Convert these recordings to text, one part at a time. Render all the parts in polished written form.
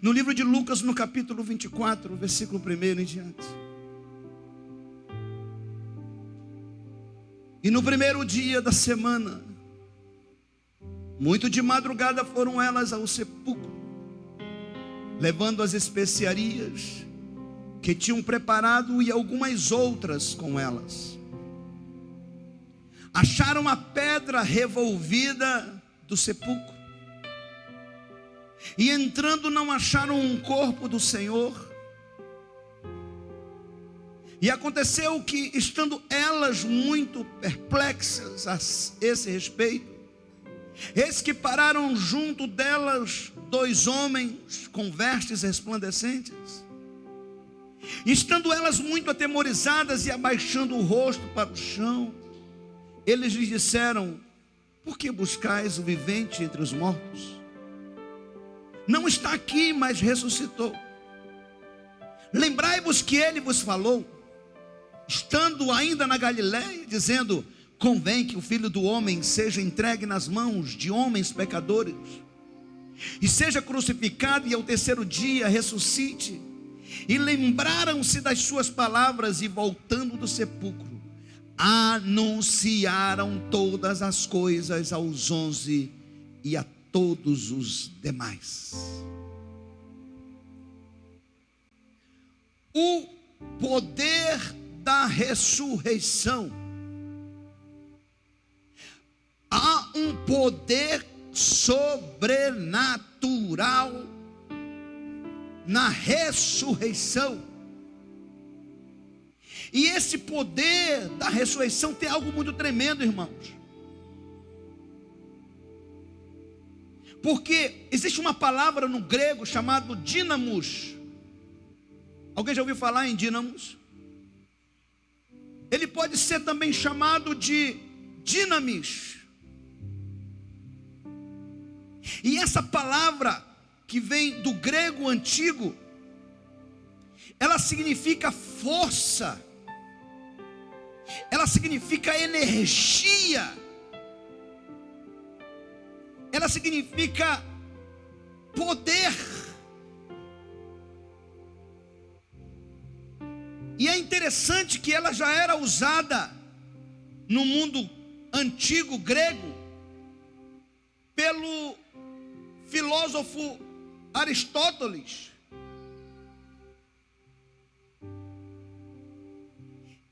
No livro de Lucas, no capítulo 24, versículo 1 em diante. E no primeiro dia da semana, muito de madrugada, foram elas ao sepulcro, levando as especiarias que tinham preparado e algumas outras com elas. Acharam a pedra revolvida do sepulcro, e entrando não acharam um corpo do Senhor. E aconteceu que, estando elas muito perplexas a esse respeito, eis que pararam junto delas 2 homens com vestes resplandecentes. Estando elas muito atemorizadas e abaixando o rosto para o chão, eles lhes disseram: por que buscais o vivente entre os mortos? Não está aqui, mas ressuscitou. Lembrai-vos que ele vos falou, estando ainda na Galiléia, dizendo: convém que o Filho do Homem seja entregue nas mãos de homens pecadores, e seja crucificado, e ao terceiro dia ressuscite. E lembraram-se das suas palavras, e voltando do sepulcro, anunciaram todas as coisas aos 11 e a todos os demais. O poder da ressurreição. Há um poder sobrenatural na ressurreição. E esse poder da ressurreição tem algo muito tremendo, irmãos. Porque existe uma palavra no grego chamada dínamos. Alguém já ouviu falar em dínamos? Ele pode ser também chamado de dinamis. E essa palavra, que vem do grego antigo, ela significa força, ela significa energia, ela significa poder. E é interessante que ela já era usada no mundo antigo grego pelo filósofo Aristóteles.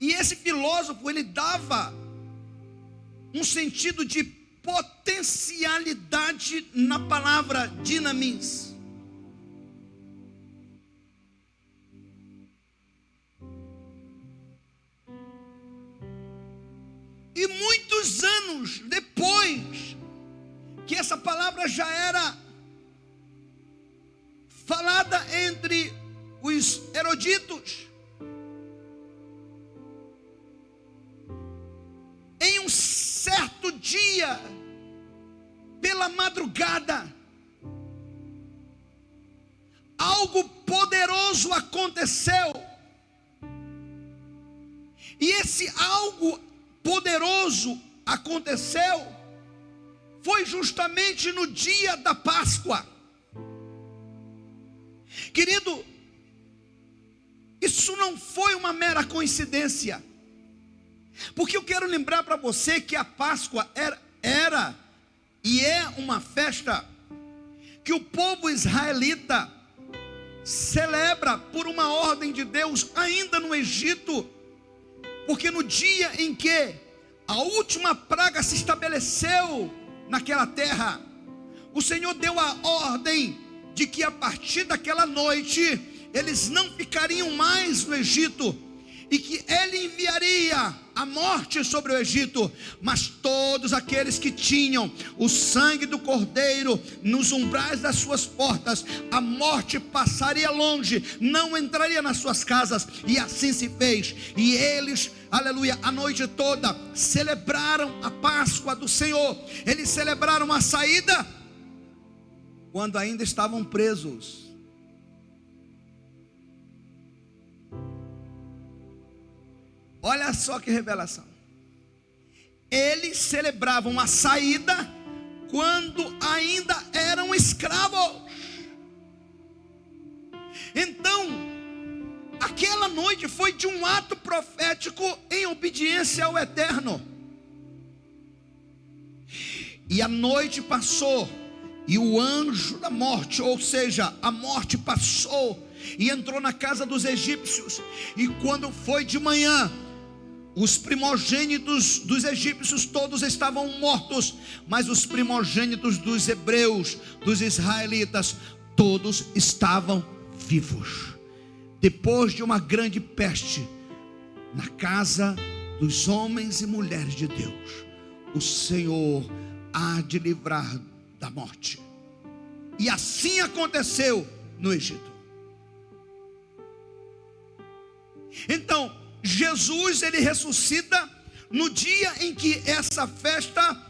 E esse filósofo, ele dava um sentido de potencialidade na palavra dinamis. E muitos anos depois que essa palavra já era falada entre os eruditos, em um certo dia, pela madrugada, algo poderoso aconteceu. E esse algo poderoso aconteceu foi justamente no dia da Páscoa. Querido, isso não foi uma mera coincidência, porque eu quero lembrar para você que a Páscoa era e é uma festa que o povo israelita celebra por uma ordem de Deus ainda no Egito, porque no dia em que a última praga se estabeleceu naquela terra, o Senhor deu a ordem de que a partir daquela noite eles não ficariam mais no Egito, e que Ele enviaria a morte sobre o Egito, mas todos aqueles que tinham o sangue do Cordeiro nos umbrais das suas portas, a morte passaria longe, não entraria nas suas casas. E assim se fez. E eles, aleluia, a noite toda celebraram a Páscoa do Senhor. Eles celebraram a saída quando ainda estavam presos. Olha só que revelação. Eles celebravam a saída quando ainda eram escravos. Então, aquela noite foi de um ato profético em obediência ao Eterno. E a noite passou, e o anjo da morte, ou seja, a morte passou e entrou na casa dos egípcios. E quando foi de manhã, os primogênitos dos egípcios todos estavam mortos, mas os primogênitos dos hebreus, dos israelitas, todos estavam vivos. Depois de uma grande peste na casa dos homens e mulheres de Deus, o Senhor há de livrar da morte. E assim aconteceu no Egito. Então, Jesus, ele ressuscita no dia em que essa festa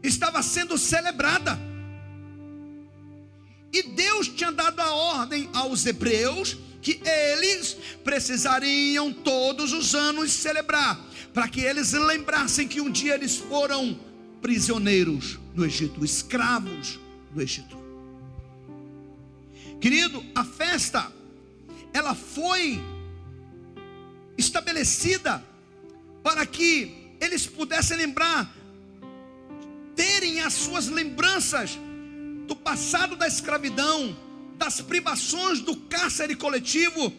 estava sendo celebrada. E Deus tinha dado a ordem aos hebreus que eles precisariam todos os anos celebrar, para que eles lembrassem que um dia eles foram prisioneiros no Egito, escravos no Egito. Querido, a festa, ela foi estabelecida para que eles pudessem lembrar, terem as suas lembranças do passado da escravidão, das privações do cárcere coletivo,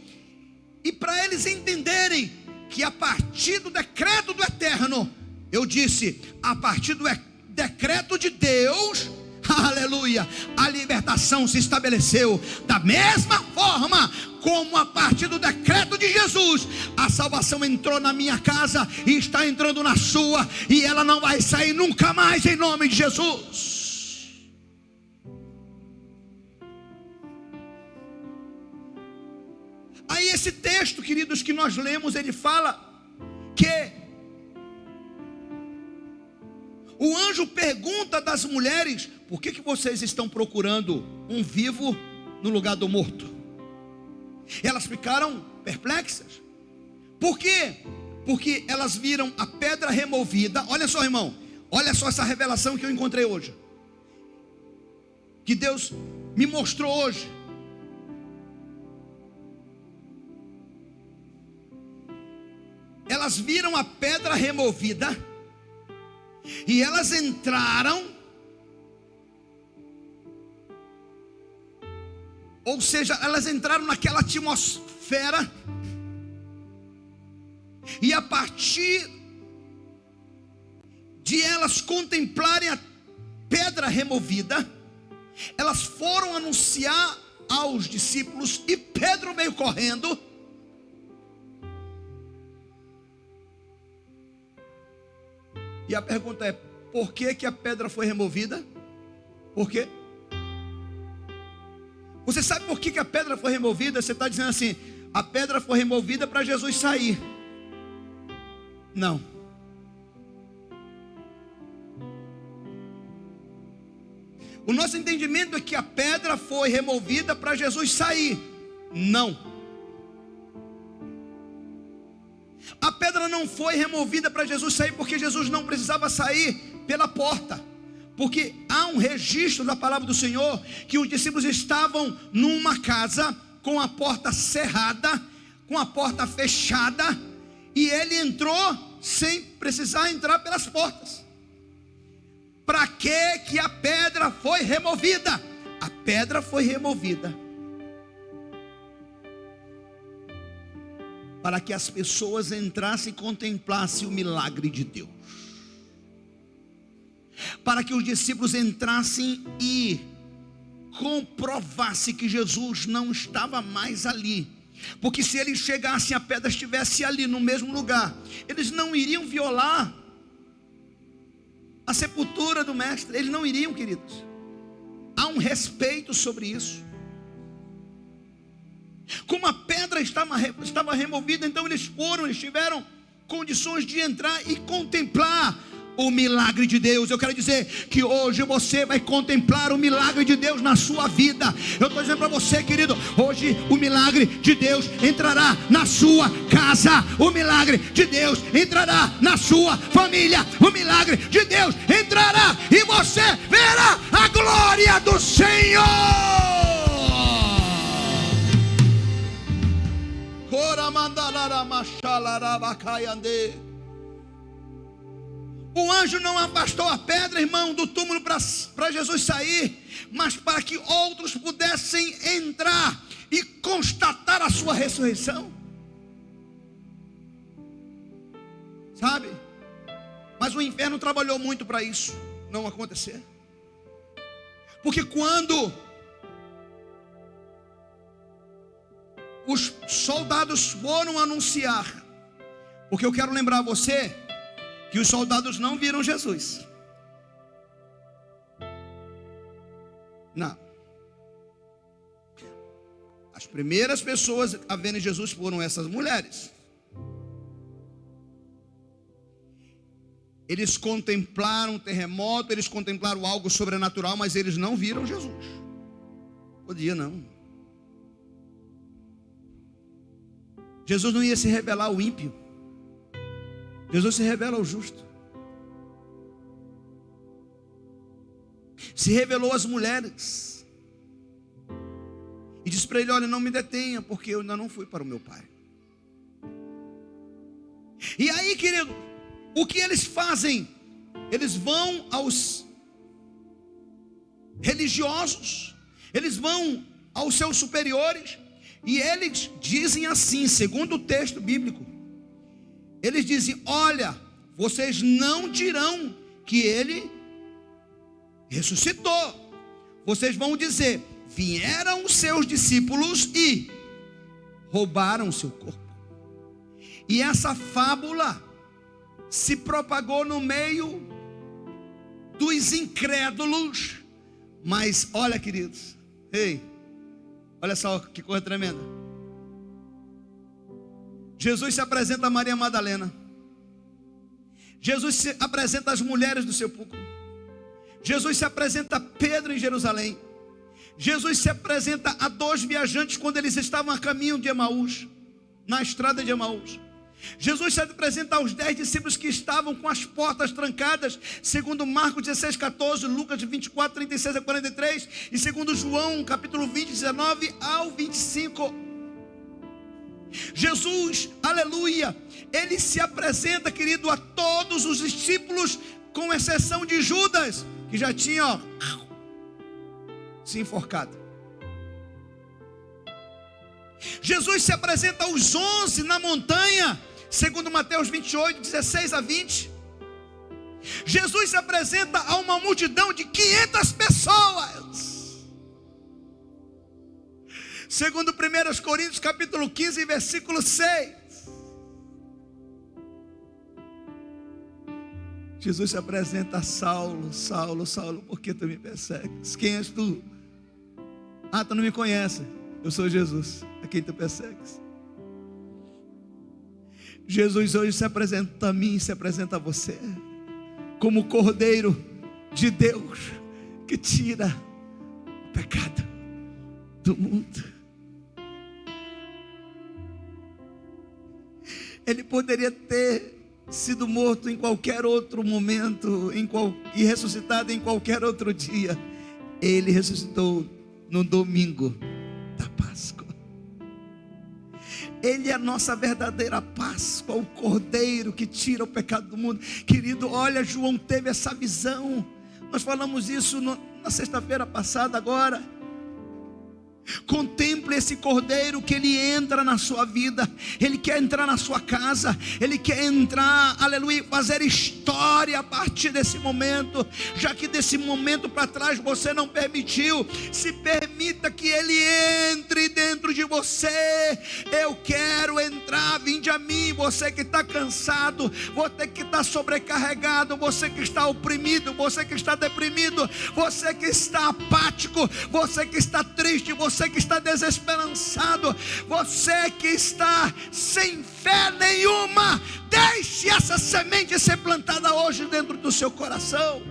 e para eles entenderem que a partir do decreto do Eterno, eu disse, a partir do decreto de Deus, aleluia, a libertação se estabeleceu. Da mesma forma como a partir do decreto de Jesus, a salvação entrou na minha casa e está entrando na sua, e ela não vai sair nunca mais, em nome de Jesus. Aí esse texto, queridos, que nós lemos, ele fala que o anjo pergunta das mulheres: por que vocês estão procurando um vivo no lugar do morto? Elas ficaram perplexas. Por quê? Porque elas viram a pedra removida. Olha só, irmão, olha só essa revelação que eu encontrei hoje, que Deus me mostrou hoje. Elas viram a pedra removida e elas entraram, ou seja, elas entraram naquela atmosfera, e a partir de elas contemplarem a pedra removida, elas foram anunciar aos discípulos, e Pedro veio correndo. E a pergunta é: por que a pedra foi removida? Por quê? Você sabe por que a pedra foi removida? Você está dizendo assim: a pedra foi removida para Jesus sair. Não. O nosso entendimento é que a pedra foi removida para Jesus sair. Não. A pedra não foi removida para Jesus sair, porque Jesus não precisava sair pela porta, porque há um registro da palavra do Senhor que os discípulos estavam numa casa com a porta cerrada, com a porta fechada, e ele entrou sem precisar entrar pelas portas. Para que a pedra foi removida? A pedra foi removida para que as pessoas entrassem e contemplassem o milagre de Deus, para que os discípulos entrassem e comprovassem que Jesus não estava mais ali, porque se eles chegassem, a pedra estivesse ali no mesmo lugar, eles não iriam violar a sepultura do mestre, eles não iriam, queridos. Há um respeito sobre isso. Como a pedra estava removida, então eles tiveram condições de entrar e contemplar o milagre de Deus. Eu quero dizer que hoje você vai contemplar o milagre de Deus na sua vida. Eu estou dizendo para você, querido, hoje o milagre de Deus entrará na sua casa, o milagre de Deus entrará na sua família, o milagre de Deus entrará e você verá a glória do Senhor. O anjo não afastou a pedra, irmão, do túmulo para Jesus sair, mas para que outros pudessem entrar e constatar a sua ressurreição. Sabe? Mas o inferno trabalhou muito para isso não acontecer. Porque quando os soldados foram anunciar, porque eu quero lembrar você que os soldados não viram Jesus. Não. As primeiras pessoas a verem Jesus foram essas mulheres. Eles contemplaram o terremoto, eles contemplaram algo sobrenatural, mas eles não viram Jesus. Podia não. Jesus não ia se revelar ao ímpio. Jesus se revela ao justo. Se revelou às mulheres. E disse para ele: olha, não me detenha, porque eu ainda não fui para o meu Pai. E aí, querido, o que eles fazem? Eles vão aos religiosos, eles vão aos seus superiores, e eles dizem assim, segundo o texto bíblico, eles dizem: olha, vocês não dirão que ele ressuscitou. Vocês vão dizer: vieram os seus discípulos e roubaram o seu corpo. E essa fábula se propagou no meio dos incrédulos. Mas olha, queridos, ei, olha só que coisa tremenda. Jesus se apresenta a Maria Madalena. Jesus se apresenta às mulheres do sepulcro. Jesus se apresenta a Pedro em Jerusalém. Jesus se apresenta a 2 viajantes quando eles estavam a caminho de Emaús, na estrada de Emaús. Jesus se apresenta aos 10 discípulos que estavam com as portas trancadas, segundo Marcos 16, 14, Lucas 24, 36 a 43, e segundo João capítulo 20, 19 ao 25. Jesus, aleluia, ele se apresenta, querido, a todos os discípulos, com exceção de Judas, que já tinha se enforcado. Jesus se apresenta aos 11 na montanha, segundo Mateus 28, 16 a 20. Jesus se apresenta a uma multidão de 500 pessoas. Segundo 1 Coríntios capítulo 15, versículo 6. Jesus se apresenta a Saulo: Saulo, Saulo, por que tu me persegues? Quem és tu? Ah, tu não me conhece. Eu sou Jesus, a quem tu persegues. Jesus hoje se apresenta a mim, se apresenta a você, como o Cordeiro de Deus, que tira o pecado do mundo. Ele poderia ter sido morto em qualquer outro momento, e ressuscitado em qualquer outro dia. Ele ressuscitou no domingo da Páscoa. Ele é a nossa verdadeira Páscoa, o Cordeiro que tira o pecado do mundo. Querido, olha, João teve essa visão. Nós falamos isso na sexta-feira passada agora. Contemple esse Cordeiro, que ele entra na sua vida. Ele quer entrar na sua casa. Ele quer entrar, aleluia, fazer história a partir desse momento. Já que desse momento para trás você não permitiu, se permita que ele entre dentro de você. Eu quero entrar, vinde a mim. Você que está cansado, você que está sobrecarregado, você que está oprimido, você que está deprimido, você que está apático, você que está triste, você que está desesperançado, você que está sem fé nenhuma, deixe essa semente ser plantada hoje dentro do seu coração.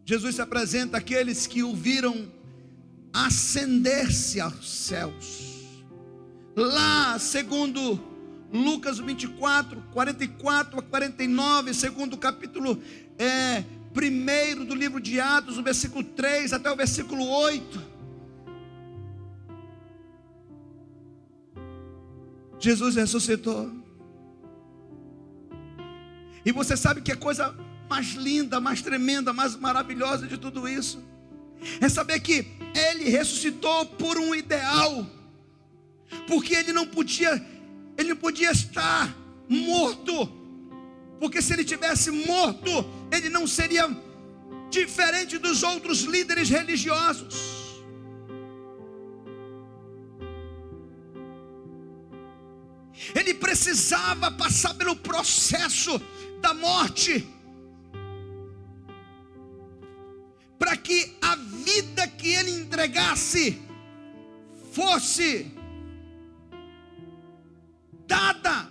Jesus se apresenta àqueles que o viram ascender-se aos céus. Lá, segundo Lucas 24, 44 a 49, segundo o capítulo 1 do livro de Atos, o versículo 3 até o versículo 8. Jesus ressuscitou. E você sabe que a coisa mais linda, mais tremenda, mais maravilhosa de tudo isso é saber que Ele ressuscitou por um ideal, porque Ele não podia estar morto, porque se Ele tivesse morto, Ele não seria diferente dos outros líderes religiosos. Ele precisava passar pelo processo da morte, para que a vida que Ele entregasse fosse dada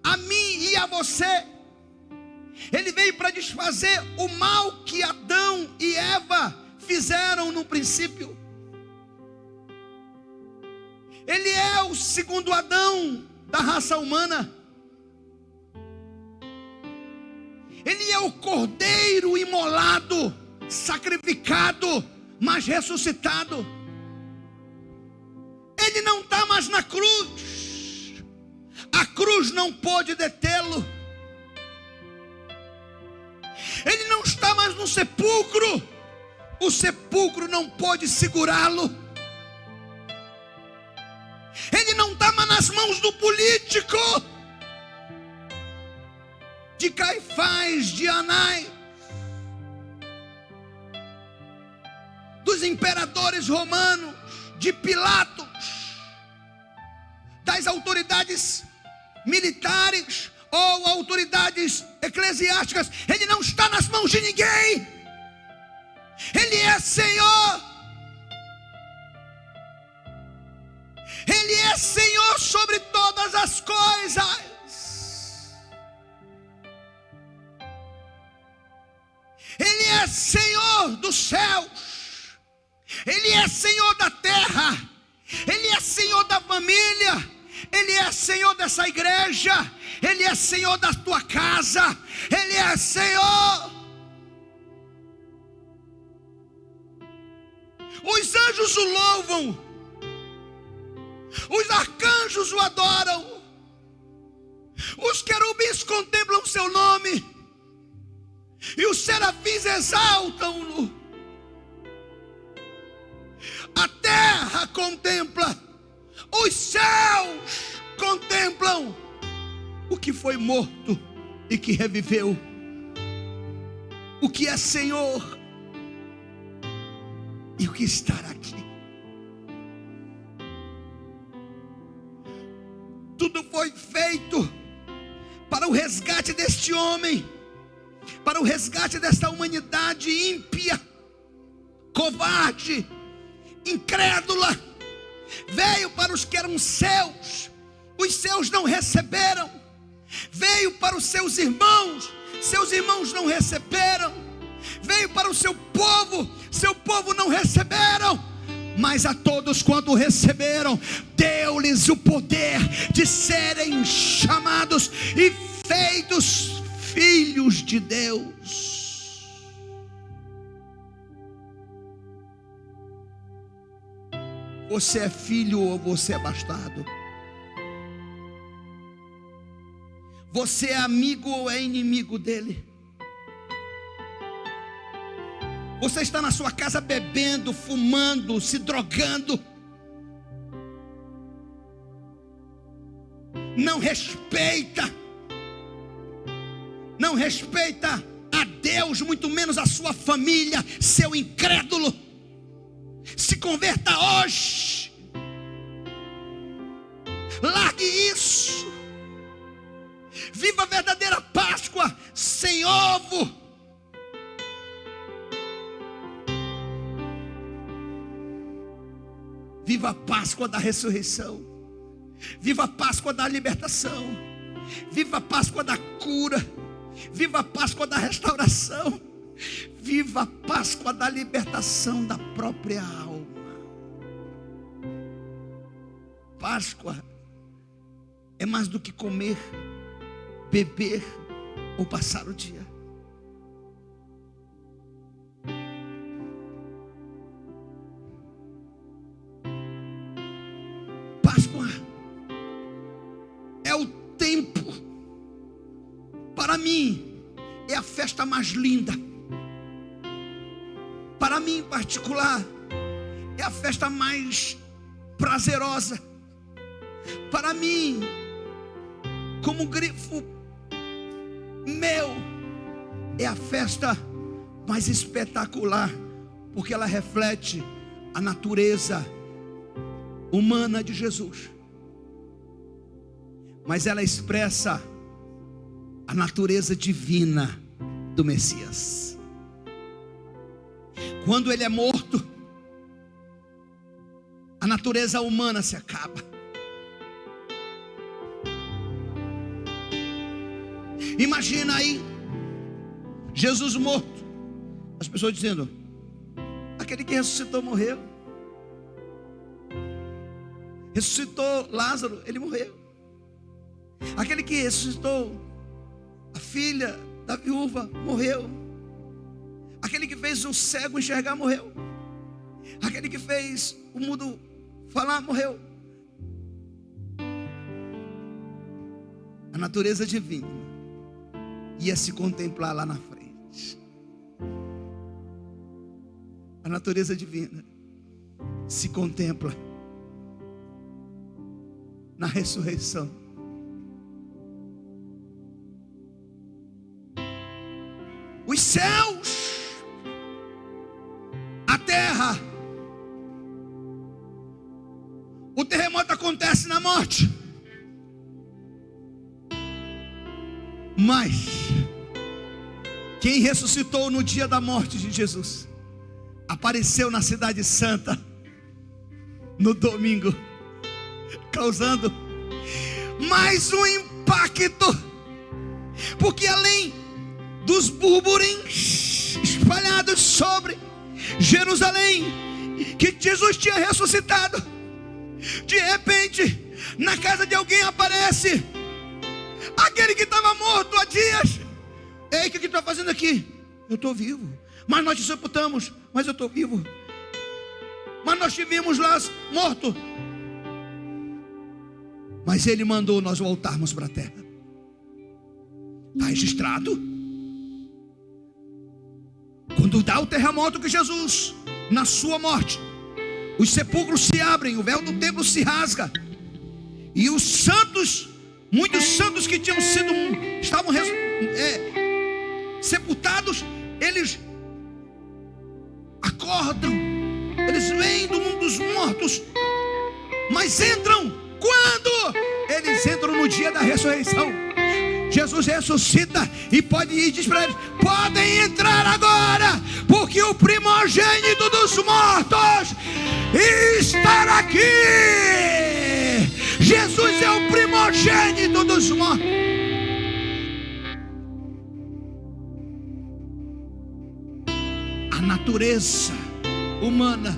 a mim e a você. Ele veio para desfazer o mal que Adão e Eva fizeram no princípio. Ele é o segundo Adão da raça humana. Ele é o cordeiro imolado, sacrificado, mas ressuscitado. Ele não está mais na cruz. A cruz não pôde detê-lo. Ele não está mais no sepulcro. O sepulcro não pôde segurá-lo. Ele não está mais nas mãos do político, de Caifás, de Anás, dos imperadores romanos, de Pilatos, das autoridades militares ou autoridades eclesiásticas. Ele não está nas mãos de ninguém. Ele é Senhor. Ele é Senhor sobre todas as coisas. Ele é Senhor dos céus. Ele é Senhor da terra. Ele é Senhor da família. Ele é Senhor dessa igreja. Ele é Senhor da tua casa. Ele é Senhor. Os anjos o louvam. Os arcanjos o adoram. Os querubins contemplam o seu nome. E os serafins exaltam-no. A terra contempla. Os céus contemplam o que foi morto e que reviveu. O que é Senhor e o que está aqui. Tudo foi feito para o resgate deste homem, para o resgate desta humanidade ímpia, covarde, incrédula. Veio para os que eram seus, os seus não receberam. Veio para os seus irmãos não receberam. Veio para o seu povo não receberam. Mas a todos quanto receberam, deu-lhes o poder de serem chamados e feitos filhos de Deus. Você é filho ou você é bastardo? Você é amigo ou é inimigo dele? Você está na sua casa bebendo, fumando, se drogando. Não respeita a Deus, muito menos a sua família, seu incrédulo. Se converta hoje. Largue isso. Viva a verdadeira Páscoa sem ovo. Viva a Páscoa da ressurreição. Viva a Páscoa da libertação. Viva a Páscoa da cura. Viva a Páscoa da restauração. Viva a Páscoa da libertação da própria alma. Páscoa é mais do que comer, beber ou passar o dia. mim, é a festa mais linda. Para mim em particular, é a festa mais prazerosa. Para mim, como grifo meu, é a festa mais espetacular, porque ela reflete a natureza humana de Jesus, mas ela expressa a natureza divina do Messias. Quando ele é morto, a natureza humana se acaba. Imagina aí, Jesus morto, as pessoas dizendo: aquele que ressuscitou morreu. Ressuscitou Lázaro, ele morreu. Aquele que ressuscitou a filha da viúva, morreu. Aquele que fez o cego enxergar, morreu. Aquele que fez o mudo falar, morreu. A natureza divina ia se contemplar lá na frente. A natureza divina se contempla na ressurreição. Os céus, a terra, o terremoto acontece na morte, mas quem ressuscitou no dia da morte de Jesus apareceu na cidade santa no domingo, causando mais um impacto, porque além dos burburins espalhados sobre Jerusalém, que Jesus tinha ressuscitado, de repente, na casa de alguém aparece aquele que estava morto há dias. Ei, o que está fazendo aqui? Eu estou vivo. Mas nós te sepultamos, mas eu estou vivo. Mas nós te vimos lá morto, mas ele mandou nós voltarmos para a terra. Está registrado. Quando dá o terremoto que Jesus, na sua morte, os sepulcros se abrem, o véu do templo se rasga, e os santos, muitos santos que estavam sepultados, eles acordam, eles vêm do mundo dos mortos, mas entram quando? Eles entram no dia da ressurreição. Jesus ressuscita e pode ir, diz para eles: podem entrar agora, porque o primogênito dos mortos está aqui. Jesus é o primogênito dos mortos. A natureza humana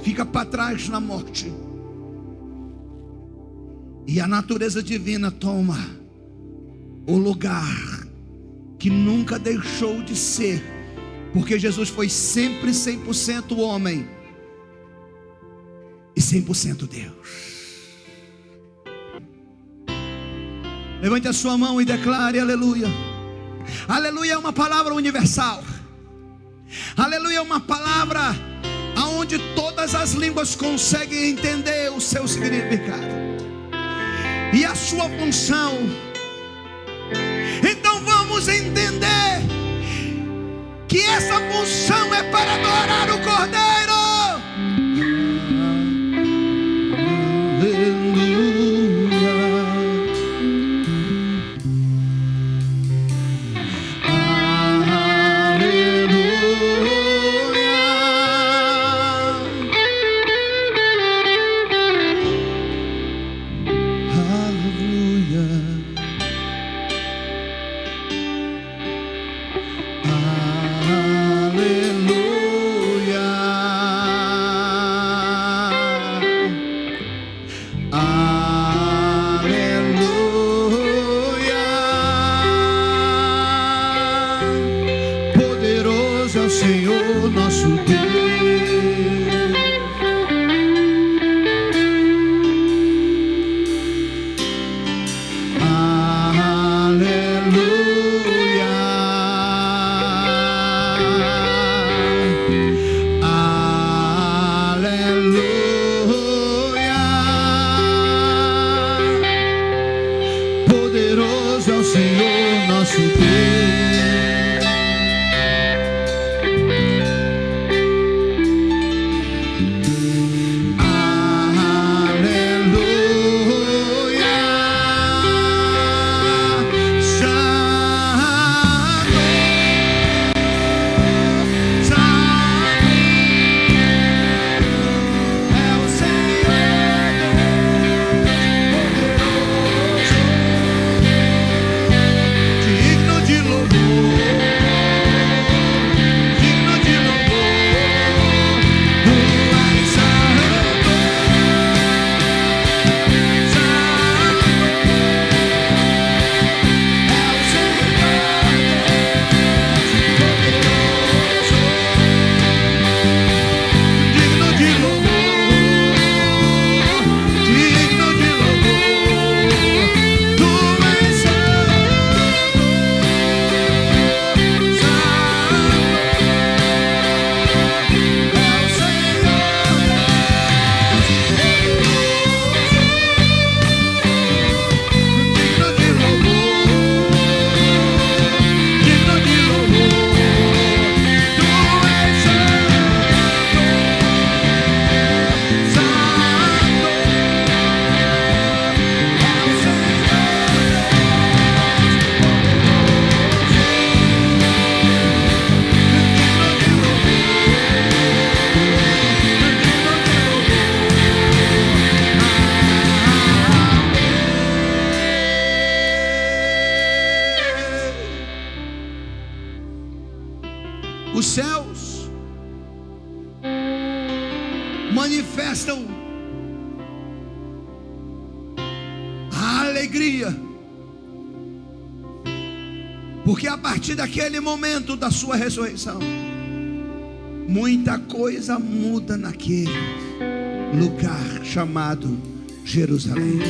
fica para trás na morte, e a natureza divina toma o lugar que nunca deixou de ser, porque Jesus foi sempre 100% homem e 100% Deus. Levante a sua mão e declare aleluia. Aleluia é uma palavra universal. Aleluia é uma palavra aonde todas as línguas conseguem entender o seu significado e a sua função. Então vamos entender que essa função é para adorar o Cordeiro. Senhor nosso Deus, aleluia. os céus manifestam a alegria, porque a partir daquele momento da sua ressurreição, muita coisa muda naquele lugar chamado Jerusalém.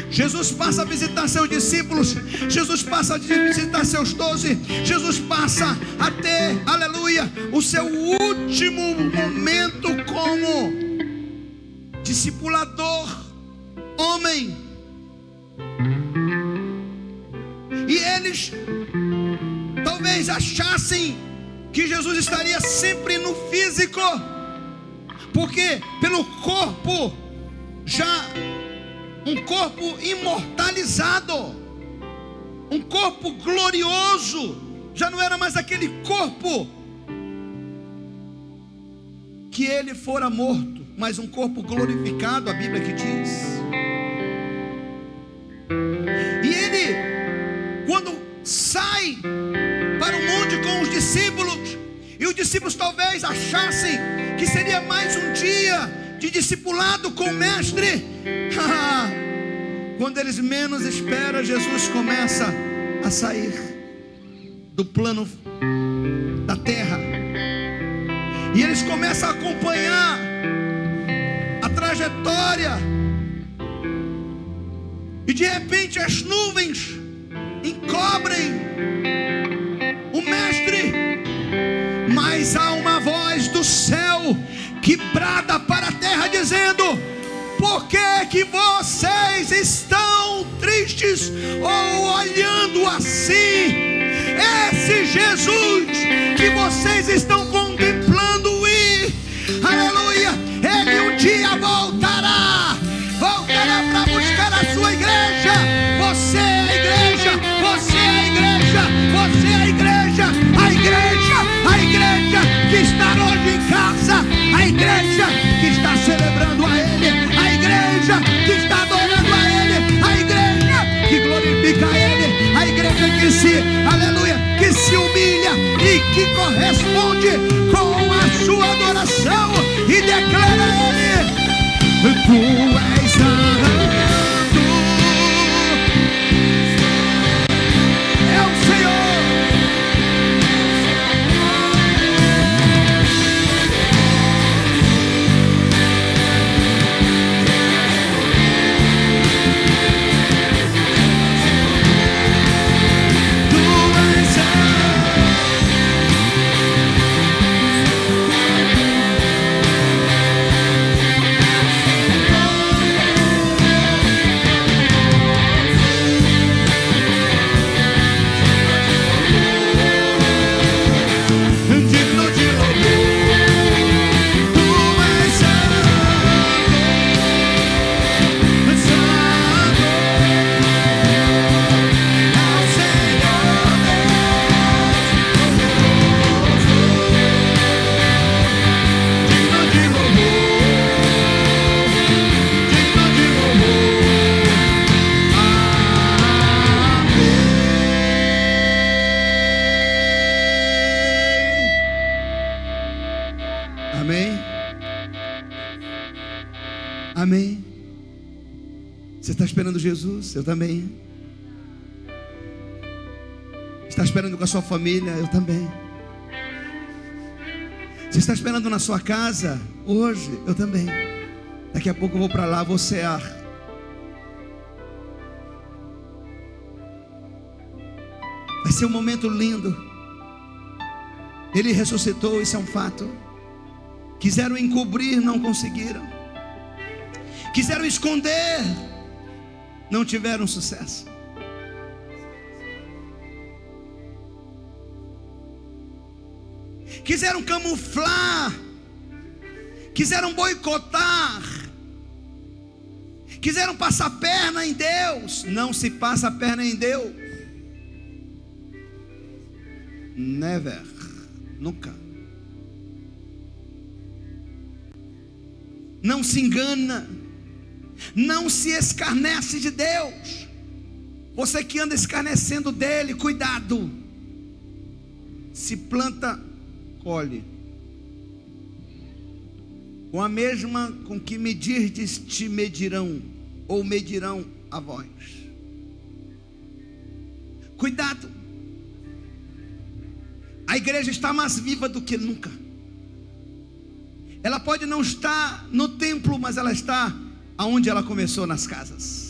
Jesus passa a visitar seus discípulos, Jesus passa a visitar seus 12, Jesus passa a ter, aleluia, o seu último momento como discipulador, homem. E eles talvez achassem que Jesus estaria sempre no físico, porque pelo corpo, já um corpo imortalizado, um corpo glorioso, já não era mais aquele corpo que ele fora morto, mas um corpo glorificado, a Bíblia que diz. E ele, quando sai para o monte com os discípulos, e os discípulos talvez achassem que seria mais um dia de discipulado com o mestre, quando eles menos esperam, Jesus começa a sair do plano da terra, e eles começam a acompanhar a trajetória, e de repente as nuvens encobrem o mestre, mas há uma voz do céu que brada para a terra dizendo: por que vocês estão tristes ou olhando assim? Esse Jesus que vocês estão contemplando ir, aleluia, ele um dia voltará para buscar a sua igreja. Você é a igreja, você é a igreja, você é a igreja, a igreja que está hoje em casa, a igreja que está celebrando a ele, a igreja que está adorando a ele, a igreja que glorifica a ele, a igreja que se, aleluia, que se humilha e que corresponde com a sua adoração e declara a ele: tu és santo. Amém? Você está esperando Jesus? Eu também. Está esperando com a sua família? Eu também. Você está esperando na sua casa? Hoje? Eu também. Daqui a pouco eu vou para lá, vou cear. Vai ser um momento lindo. Ele ressuscitou, isso é um fato. Quiseram encobrir, não conseguiram. Quiseram esconder, não tiveram sucesso. Quiseram camuflar, quiseram boicotar, quiseram passar perna em Deus. Não se passa perna em Deus. Never, nunca. Não se engana, não se escarnece de Deus. Você que anda escarnecendo dele, cuidado. se planta, colhe. Com a mesma com que medirdes, te medirão, ou medirão a vós. Cuidado. A igreja está mais viva do que nunca. Ela pode não estar no templo, mas ela está aonde ela começou, nas casas.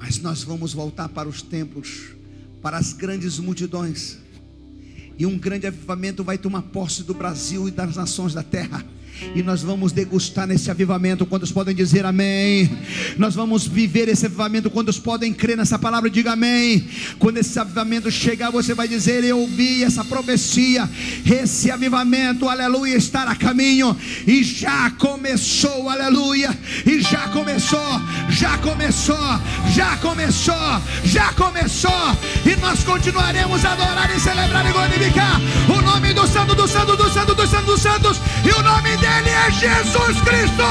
Mas nós vamos voltar para os templos, para as grandes multidões, e um grande avivamento vai tomar posse do Brasil e das nações da terra. E nós vamos degustar nesse avivamento. Quantos podem dizer amém? Nós vamos viver esse avivamento. Quantos podem crer nessa palavra? Diga amém. Quando esse avivamento chegar, você vai dizer: eu ouvi essa profecia, esse avivamento, aleluia, está a caminho, e já começou, aleluia, e já começou, já começou, já começou, já começou. E nós continuaremos a adorar e celebrar e glorificar o nome do Santo, do Santo, do Santo, do Santo, dos Santos, e o nome dele é Jesus Cristo,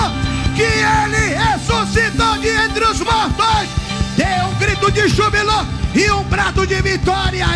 que ele ressuscitou de entre os mortos. Dê um grito de júbilo e um brado de vitória.